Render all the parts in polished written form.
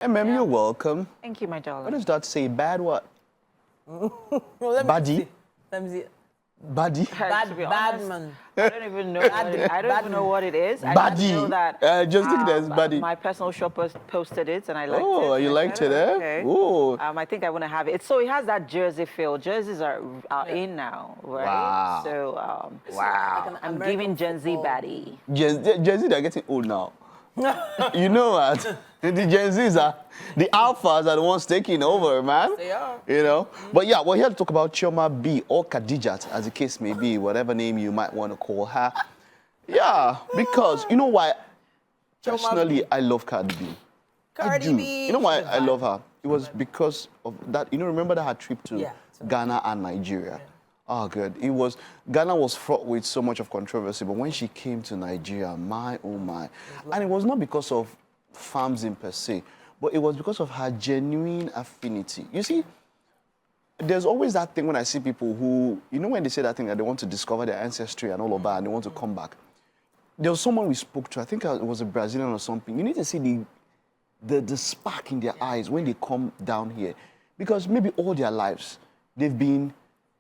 MM, you're welcome. Thank you, my darling. What does that say? Bad what? Well, Baddie? Let me see. Baddie? Bad man. I don't even know. I don't even know what it is. I just know Baddie. that. Just think that's baddie. My personal shopper posted it, and I liked it. Oh, you liked it, eh? Okay. Oh. I think I want to have it. So it has that jersey feel. Jerseys are in now, right? Wow. So Wow. I'm giving Gen Z baddie. Gen Z, they're getting old now. You know what? The Gen Zs are, the alphas are the ones taking over, man. They are. You know? But yeah, we're here to talk about Chioma B or Khadijat, as the case may be, whatever name you might want to call her. Yeah, because, you know why? Personally, I love Cardi B. Cardi B. You know why I love her? It was because of that, you know, remember that her trip to Ghana and Nigeria? Yeah. Oh, good. It was, Ghana was fraught with so much of controversy, but when she came to Nigeria, my, oh my. And it was not because of farms in per se, but it was because of her genuine affinity. You see, there's always that thing when I see people who, you know, when they say that thing that they want to discover their ancestry and all of that, and they want to come back. There was someone we spoke to, I think it was a Brazilian or something. You need to see the spark in their eyes when they come down here. Because maybe all their lives, they've been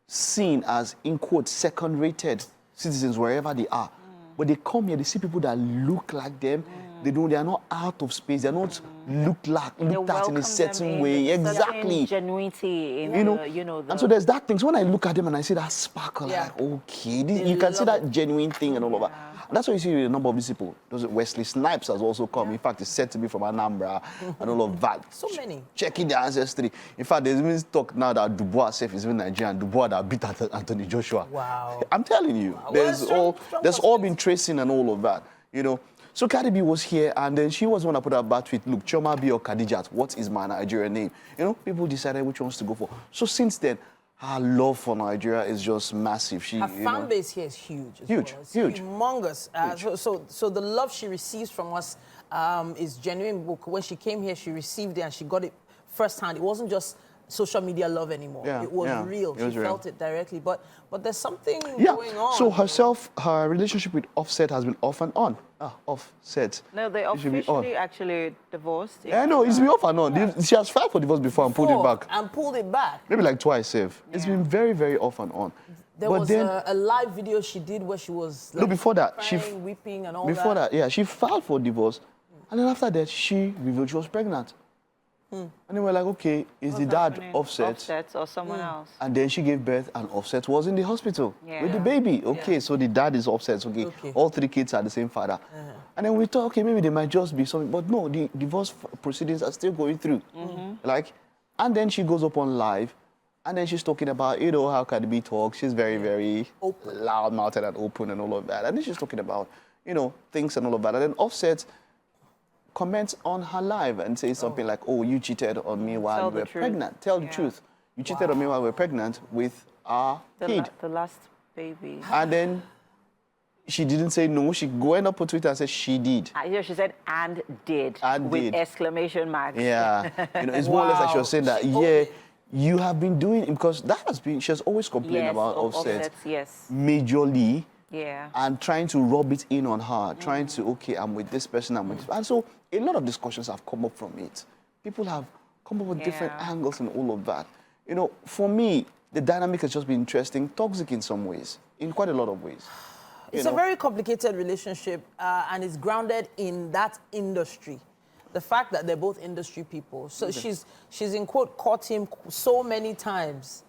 seen as, in quotes, second-rated citizens wherever they are. But they come here, they see people that look like them. They are not out of space. They're not looked at in a certain way. Exactly. Genuinity in and so there's that thing. So when I look at them and I see that sparkle, like, okay, you can see that genuine thing and all of that. And that's why you see a number of these people. Wesley Snipes has also come. In fact, it's said to be from Anambra and all of that. So many. Checking their ancestry. In fact, there's even talk now that Dubois self is even Nigerian. Dubois that beat Anthony Joshua. Wow. I'm telling you, Wow. there's all been tracing and all of that, you know. So Cardi B was here, and then she was the one to put her bat with, look, Chioma B or Khadijat, what is my Nigerian name? You know, people decided which ones to go for. So since then, her love for Nigeria is just massive. Her fan base here is huge. Huge, well. It's huge. Humongous. So the love she receives from us is genuine. When she came here, she received it and she got it firsthand. It wasn't just social media love anymore. Yeah, it was real. She felt it directly. But there's something going on. So her relationship with Offset has been off and on. Offset. No, they officially actually divorced. Yeah, no, it's been off and on. Yeah. She has filed for divorce before and pulled it back. Maybe like twice, Save. It's been very, very off and on. There was a live video she did where she was like, before that, crying, weeping and all that. Before that, yeah, she filed for divorce. And then after that, she revealed she was pregnant. And then we're like, okay, is the dad Offset or someone else? And then she gave birth and Offset was in the hospital with the baby. Okay, so the dad is Offset. Okay, all three kids are the same father. And then we thought, okay, maybe they might just be something. But no, the divorce proceedings are still going through. Like, and then she goes up on live, and then she's talking about, you know, how Cardi B talks. She's very, very loud-mouthed and open and all of that. And then she's talking about, you know, things and all of that. And then Offset comments on her live and says something like, oh, you cheated on me while we were pregnant. Tell the truth. You cheated on me while we were pregnant with our kid. The last baby. And then she didn't say no. She went up on Twitter and said she did. Yeah, she said and did. And with did. Exclamation marks. Yeah. You know, it's more or less like she was saying that, you have been doing, because that has been, she has always complained about Offset. Majorly. Yeah. And trying to rub it in on her, trying to, okay, I'm with this person, I'm with this. And so a lot of discussions have come up from it. People have come up with different angles and all of that. You know, for me, the dynamic has just been interesting, toxic in some ways, in quite a lot of ways. It's a very complicated relationship, and it's grounded in that industry. The fact that they're both industry people. So she's in quote, caught him so many times,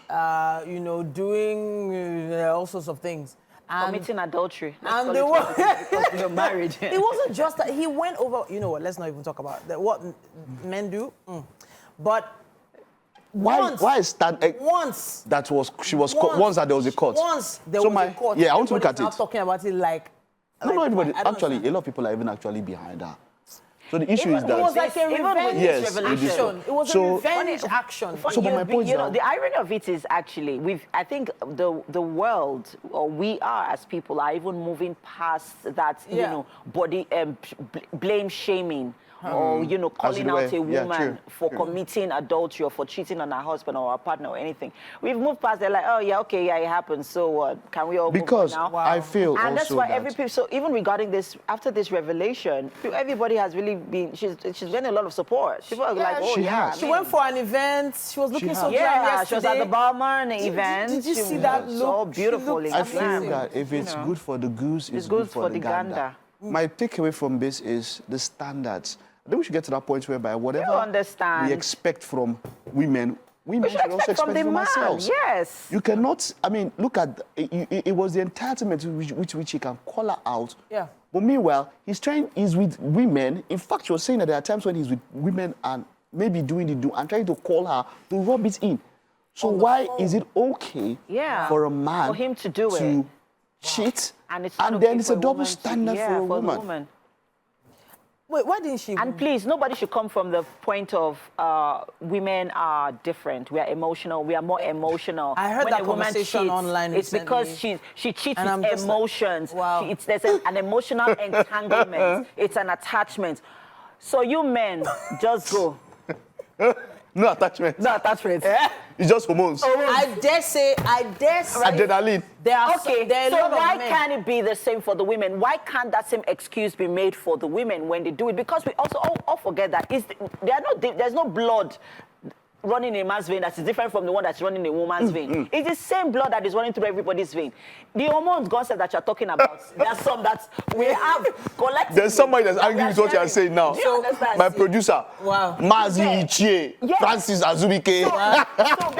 you know, doing all sorts of things. Committing adultery. And they were because you're married. It wasn't just that he went over. You know what? Let's not even talk about that. What men do. But why is that? Once that was she was caught. Once that there was a court. Once there was a court. Yeah, I want to look at it. Not talking about it like. No, everybody. Actually, a lot of people are even actually behind her. So the issue is that it was like a revenge action. It was a revenge action. So my point is, the irony of it is actually I think the world, or we are as people, are even moving past that you know, body blame shaming or, you know, calling out a woman for true. committing adultery or for cheating on her husband or her partner or anything. We've moved past it, like, oh, yeah, okay, yeah, it happens. So what? Can we all move on now? I feel and that's also why that so even regarding this, after this revelation, everybody has really been, she's getting a lot of support. People are like, oh, she yeah. has. She went for an event. She was looking so glam Yeah, yesterday. she was at the Barman event. Did you see that look? So beautiful. She I looked feel amazing. that if it's good for the goose, it's good good for for the the gander. gander. My takeaway from this is the standards. I think we should get to that point whereby whatever understand. we expect from women We should should also expect from the from man. ourselves. Yes. You cannot, I mean, look at, it was the entitlement with which he can call her out. Yeah. But meanwhile, he's with women. In fact, you're saying that there are times when he's with women and maybe doing the do and trying to call her to rub it in. So why is it okay for a man for him to do it? Cheat, and then okay it's for a double woman standard for a woman. Wait, why didn't she? And please, nobody should come from the point of women are different. We are emotional. We are more emotional. I heard when that a woman conversation cheats, online it's because recently. she cheats And with I'm just emotions. like, wow. There's an emotional entanglement. It's an attachment. So you men, just go. No attachment. No attachment. It's just hormones. I dare say. Adrenaline. There are Okay, there are a so lot of why men. can't it be the same for the women? Why can't that same excuse be made for the women when they do it? Because we also all forget that there's no blood running in a man's vein that is different from the one that's running in a woman's vein. It's the same blood that is running through everybody's vein. The hormones concept that you're talking about, there's some that we have collectively. There's somebody that's angry with what you're saying now. Do you understand? My producer, Wow. Mazi Ichie, Yes. Francis Azubike. So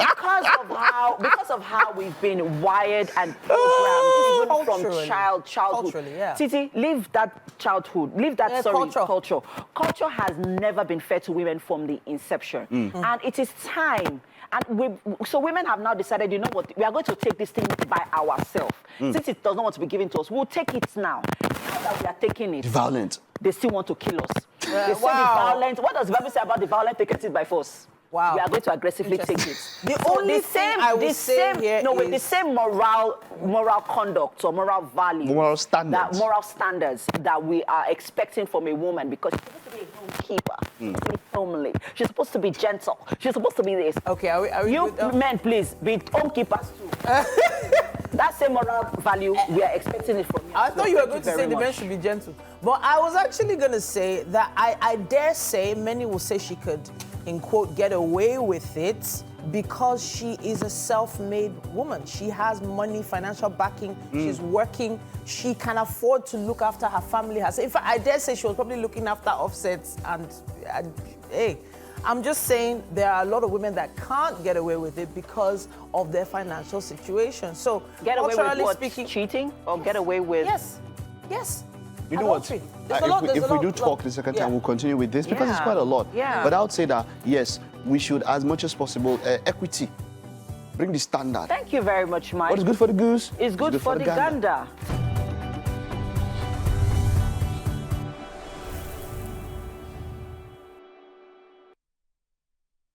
because of how we've been wired and programmed even from Culturally. childhood. Culturally, yeah. Titi, leave that childhood, leave that culture. Culture has never been fair to women from the inception. And it is time. And so women have now decided, you know what, we are going to take this thing by ourselves. Since it does not want to be given to us, we'll take it now. Now that we are taking it, Violent. they still want to kill us. They say the violent. What does the Bible say about the violent taketh it by force? Wow. We are going to aggressively take it. The only thing I would say here with the same moral conduct or moral values, Moral standards. moral standards that we are expecting from a woman, because she's supposed to be a homekeeper, she's supposed to be homely, she's supposed to be gentle, she's supposed to be this. Okay, are we You men, please be homekeepers too. That same moral value, we are expecting it from you. I thought you were going to say the men should be gentle. But I was actually going to say that I dare say many will say she could, in quote, get away with it because she is a self-made woman. She has money, financial backing. She's working. She can afford to look after her family. In fact, I dare say she was probably looking after Offset. And hey, I'm just saying there are a lot of women that can't get away with it because of their financial situation. So, Get away with culturally what? speaking, Cheating? Or get away with... Yes. You know what? Adultery. There's a lot- there's If a we do lot- talk the second time, yeah. we'll continue with this because it's Yeah. quite a lot. Yeah. But I would say that, yes, we should, as much as possible, equity. Bring the standard. Thank you very much, Mike. What is good for the goose It's good for the gander.